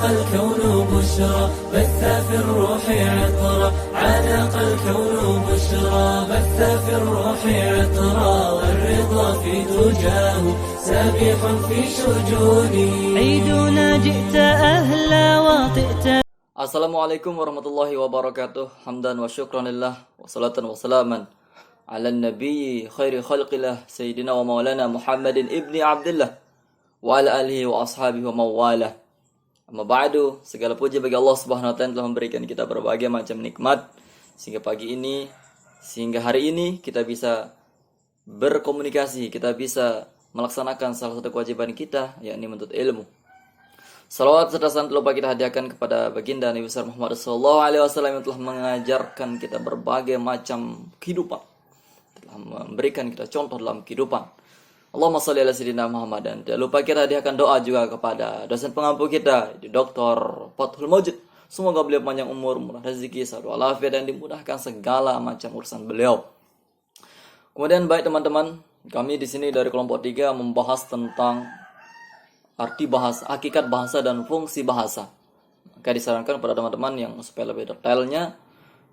الكون بشرى بث في الروح عطرا عانق الكون بشرى بث في الروح عطرا والرضا في دجاه سابح في شجوني عيدنا جئت أهلا وطئت. Assalamualaikum warahmatullahi wabarakatuh. Hamdan wa syukranillah wa salatan wa salaman ala nabiyyi khairi khalqillah sayyidina wa maulana Muhammadin ibni Abdullah wa ala alihi wa ashabihi wa mawalah. Amma ba'du, segala puji bagi Allah Subhanahu wa taala yang telah memberikan kita berbagai macam nikmat sehingga hari ini kita bisa berkomunikasi, kita bisa melaksanakan salah satu kewajiban kita, yakni menuntut ilmu. Salawat serta salam lupa kita hadiahkan kepada baginda Nabi besar Muhammad SAW yang telah mengajarkan kita berbagai macam kehidupan, telah memberikan kita contoh dalam kehidupan. Allahumma shalli ala sayyidina Muhammad. Dan tidak lupa kita hadiahkan doa juga kepada dosen pengampu kita, Dr. Fathul Mawjud. Semoga beliau panjang umur, murah rezeki, sehat walafiat, dan dimudahkan segala macam urusan beliau. Kemudian baik teman-teman, kami di sini dari kelompok 3 membahas tentang arti bahasa, hakikat bahasa dan fungsi bahasa. Maka disarankan kepada teman-teman yang supaya lebih detailnya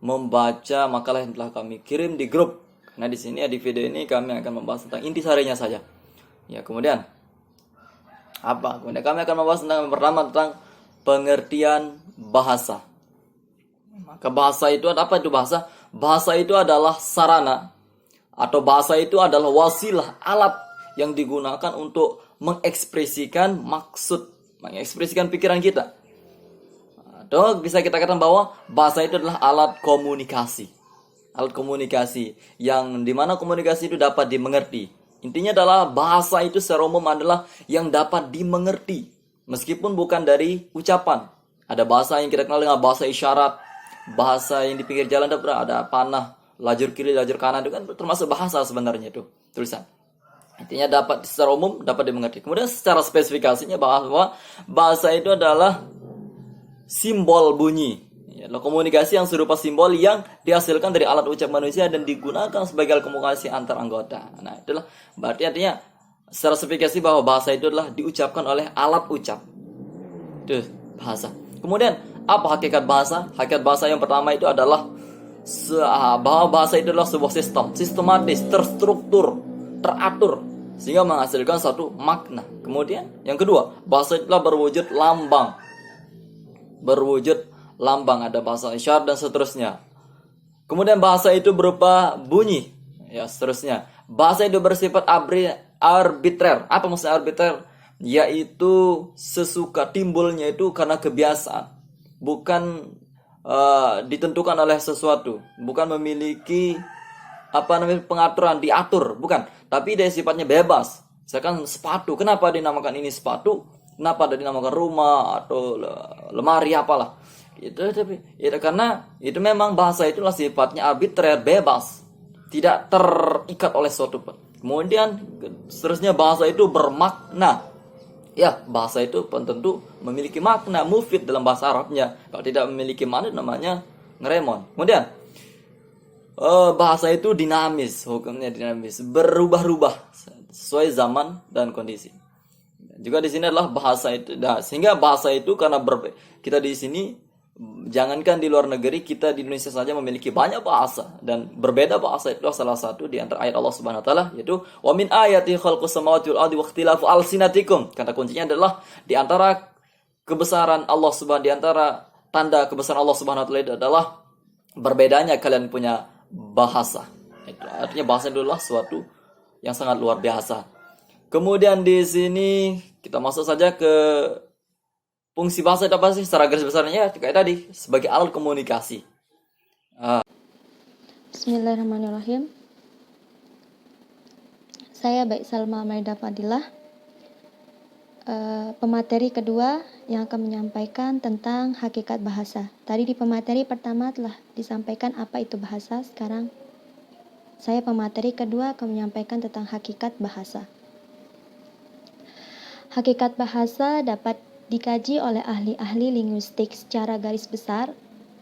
membaca makalah yang telah kami kirim di grup. Karena di sini di video ini kami akan membahas tentang intisarinya saja. Ya, kemudian apa? Kemudian kami akan membahas tentang yang pertama tentang pengertian bahasa. Maka bahasa itu apa itu bahasa? Bahasa itu adalah sarana atau bahasa itu adalah wasilah, alat yang digunakan untuk mengekspresikan maksud, mengekspresikan pikiran kita. Atau bisa kita katakan bahwa bahasa itu adalah alat komunikasi. Alat komunikasi yang dimana komunikasi itu dapat dimengerti. Intinya adalah bahasa itu secara umum adalah yang dapat dimengerti, meskipun bukan dari ucapan. Ada bahasa yang kita kenal dengan bahasa isyarat, bahasa yang di pinggir jalan ada panah, lajur kiri, lajur kanan, itu kan termasuk bahasa sebenarnya itu, tulisan. Intinya dapat secara umum dapat dimengerti. Kemudian secara spesifikasinya bahwa bahasa itu adalah simbol bunyi. Ya, komunikasi yang serupa simbol yang dihasilkan dari alat ucap manusia dan digunakan sebagai alat komunikasi antar anggota. Nah, itulah berarti artinya secara spesifikasi bahwa bahasa itu adalah diucapkan oleh alat ucap. Itu bahasa. Kemudian apa hakikat bahasa? Hakikat bahasa yang pertama itu adalah bahwa bahasa itu adalah sebuah sistem, sistematis, terstruktur, teratur sehingga menghasilkan satu makna. Kemudian yang kedua, bahasa itulah berwujud lambang, ada bahasa isyarat dan seterusnya. Kemudian bahasa itu berupa bunyi, ya seterusnya. Bahasa itu bersifat arbitrer. Apa maksudnya arbitrer? Yaitu sesuka, timbulnya itu karena kebiasaan, bukan ditentukan oleh sesuatu, bukan memiliki pengaturan, diatur, bukan, tapi dia sifatnya bebas. Misalkan sepatu, kenapa dinamakan ini sepatu? Kenapa dinamakan rumah atau lemari apalah? Itu karena itu memang bahasa itulah sifatnya arbitrer, bebas, tidak terikat oleh suatu. Kemudian seterusnya bahasa itu bermakna. Ya, bahasa itu tentu memiliki makna, mufid dalam bahasa Arabnya. Kalau tidak memiliki makna namanya ngeremon. Kemudian bahasa itu dinamis, hukumnya dinamis, berubah-ubah sesuai zaman dan kondisi. Juga di sini adalah bahasa itu, sehingga bahasa itu karena kita di sini, jangankan di luar negeri, kita di Indonesia saja memiliki banyak bahasa dan berbeda bahasa. Itu salah satu di antara ayat Allah Subhanahu wa taala, yaitu wa min ayati khalqus samawati wal ardi wa ikhtilafu alsinatikum. Kata kuncinya adalah di antara kebesaran Allah Subhanahu, di antara tanda kebesaran Allah Subhanahu wa taala itu adalah berbedanya kalian punya bahasa. Itu artinya bahasa itu adalah suatu yang sangat luar biasa. Kemudian di sini kita masuk saja ke fungsi bahasa itu apa sih? Secara garis besarnya kayak tadi, sebagai alat komunikasi. Bismillahirrahmanirrahim. Saya Baik Salma Maida Fadilah, pemateri kedua yang akan menyampaikan tentang hakikat bahasa. Tadi di pemateri pertama telah disampaikan apa itu bahasa. Sekarang saya pemateri kedua akan menyampaikan tentang hakikat bahasa. Hakikat bahasa dapat dikaji oleh ahli-ahli linguistik. Secara garis besar,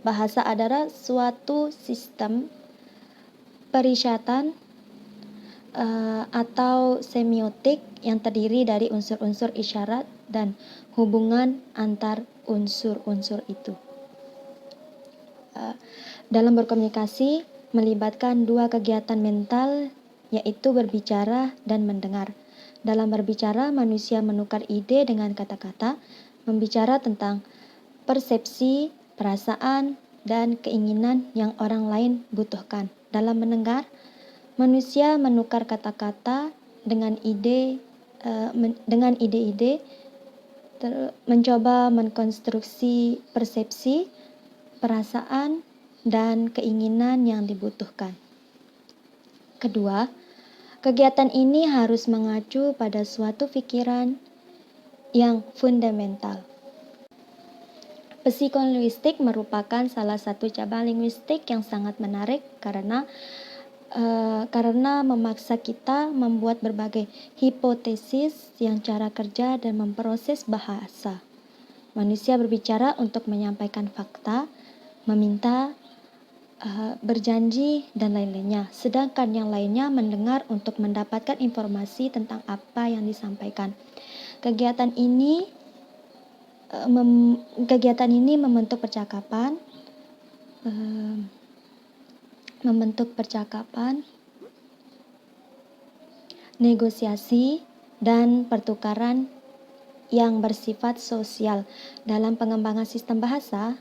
bahasa adalah suatu sistem perisyatan atau semiotik yang terdiri dari unsur-unsur isyarat dan hubungan antar unsur-unsur itu. Dalam berkomunikasi melibatkan dua kegiatan mental, yaitu berbicara dan mendengar. Dalam berbicara, manusia menukar ide dengan kata-kata, membicara tentang persepsi, perasaan, dan keinginan yang orang lain butuhkan. Dalam mendengar, manusia menukar kata-kata dengan ide-ide, mencoba mengkonstruksi persepsi, perasaan, dan keinginan yang dibutuhkan. Kedua, kegiatan ini harus mengacu pada suatu pikiran yang fundamental. Psikolinguistik merupakan salah satu cabang linguistik yang sangat menarik karena memaksa kita membuat berbagai hipotesis yang cara kerja dan memproses bahasa. Manusia berbicara untuk menyampaikan fakta, meminta, berjanji, dan lain-lainnya. Sedangkan yang lainnya mendengar untuk mendapatkan informasi tentang apa yang disampaikan. Kegiatan ini membentuk percakapan, negosiasi, dan pertukaran yang bersifat sosial. Dalam pengembangan sistem bahasa,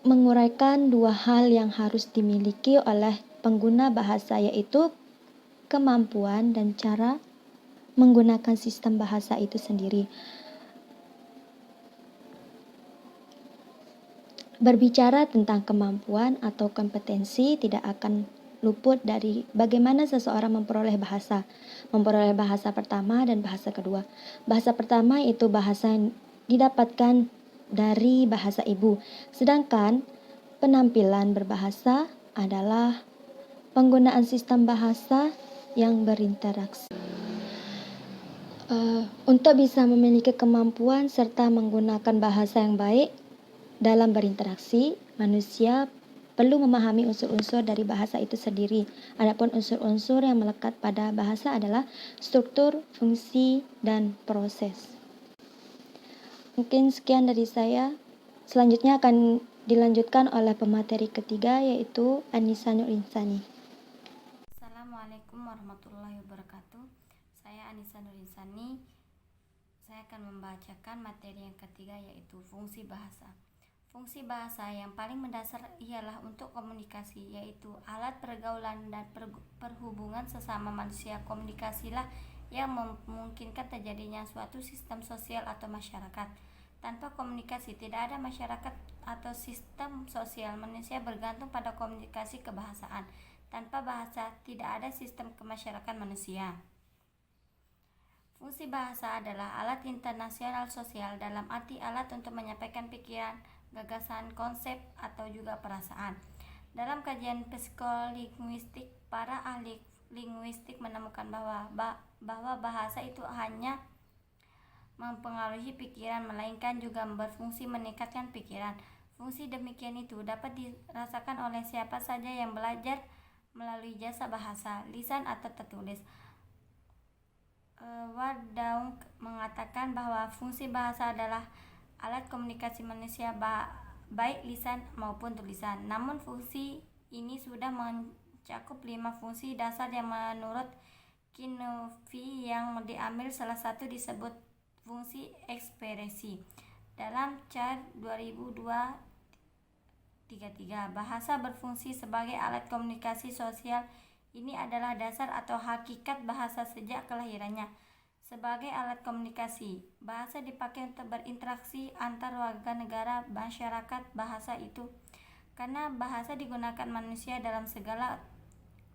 menguraikan dua hal yang harus dimiliki oleh pengguna bahasa, yaitu kemampuan dan cara menggunakan sistem bahasa itu sendiri. Berbicara tentang kemampuan atau kompetensi tidak akan luput dari bagaimana seseorang memperoleh bahasa pertama dan bahasa kedua. Bahasa pertama itu bahasa yang didapatkan dari bahasa ibu, sedangkan penampilan berbahasa adalah penggunaan sistem bahasa yang berinteraksi. Untuk bisa memiliki kemampuan serta menggunakan bahasa yang baik dalam berinteraksi, manusia perlu memahami unsur-unsur dari bahasa itu sendiri. Adapun unsur-unsur yang melekat pada bahasa adalah struktur, fungsi, dan proses. Mungkin sekian dari saya. Selanjutnya akan dilanjutkan oleh pemateri ketiga, yaitu Anissa Nurinsani. Assalamualaikum warahmatullahi wabarakatuh. Saya Anissa Nurinsani. Saya akan membacakan materi yang ketiga, yaitu fungsi bahasa. Fungsi bahasa yang paling mendasar ialah untuk komunikasi, yaitu alat pergaulan dan perhubungan sesama manusia. Komunikasilah yang memungkinkan terjadinya suatu sistem sosial atau masyarakat. Tanpa komunikasi tidak ada masyarakat atau sistem sosial. Manusia bergantung pada komunikasi kebahasaan. Tanpa bahasa tidak ada sistem kemasyarakatan manusia. Fungsi bahasa adalah alat internasional sosial dalam arti alat untuk menyampaikan pikiran, gagasan, konsep, atau juga perasaan. Dalam kajian psikolinguistik, para ahli linguistik menemukan bahwa bahasa itu hanya mempengaruhi pikiran, melainkan juga berfungsi meningkatkan pikiran. Fungsi demikian itu dapat dirasakan oleh siapa saja yang belajar melalui jasa bahasa, lisan atau tertulis. Wardaung mengatakan bahwa fungsi bahasa adalah alat komunikasi manusia baik lisan maupun tulisan. Namun fungsi ini sudah mencakup 5 fungsi dasar yang menurut Kinovi yang diambil salah satu disebut fungsi ekspresi. Dalam CAR 2002-33, bahasa berfungsi sebagai alat komunikasi sosial. Ini adalah dasar atau hakikat bahasa sejak kelahirannya. Sebagai alat komunikasi, bahasa dipakai untuk berinteraksi antar warga negara masyarakat bahasa itu. Karena bahasa digunakan manusia dalam segala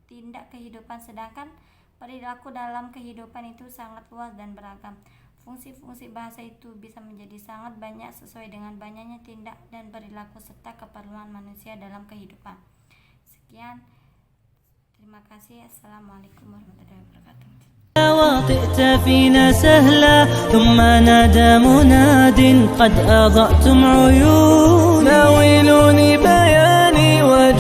tindak kehidupan, sedangkan perilaku dalam kehidupan itu sangat luas dan beragam. Fungsi-fungsi bahasa itu bisa menjadi sangat banyak sesuai dengan banyaknya tindak dan perilaku serta keperluan manusia dalam kehidupan. Sekian, terima kasih. Assalamualaikum warahmatullahi wabarakatuh. وطئت فينا سهلا ثم نادى مناد قد أضأتم عيون ناولوني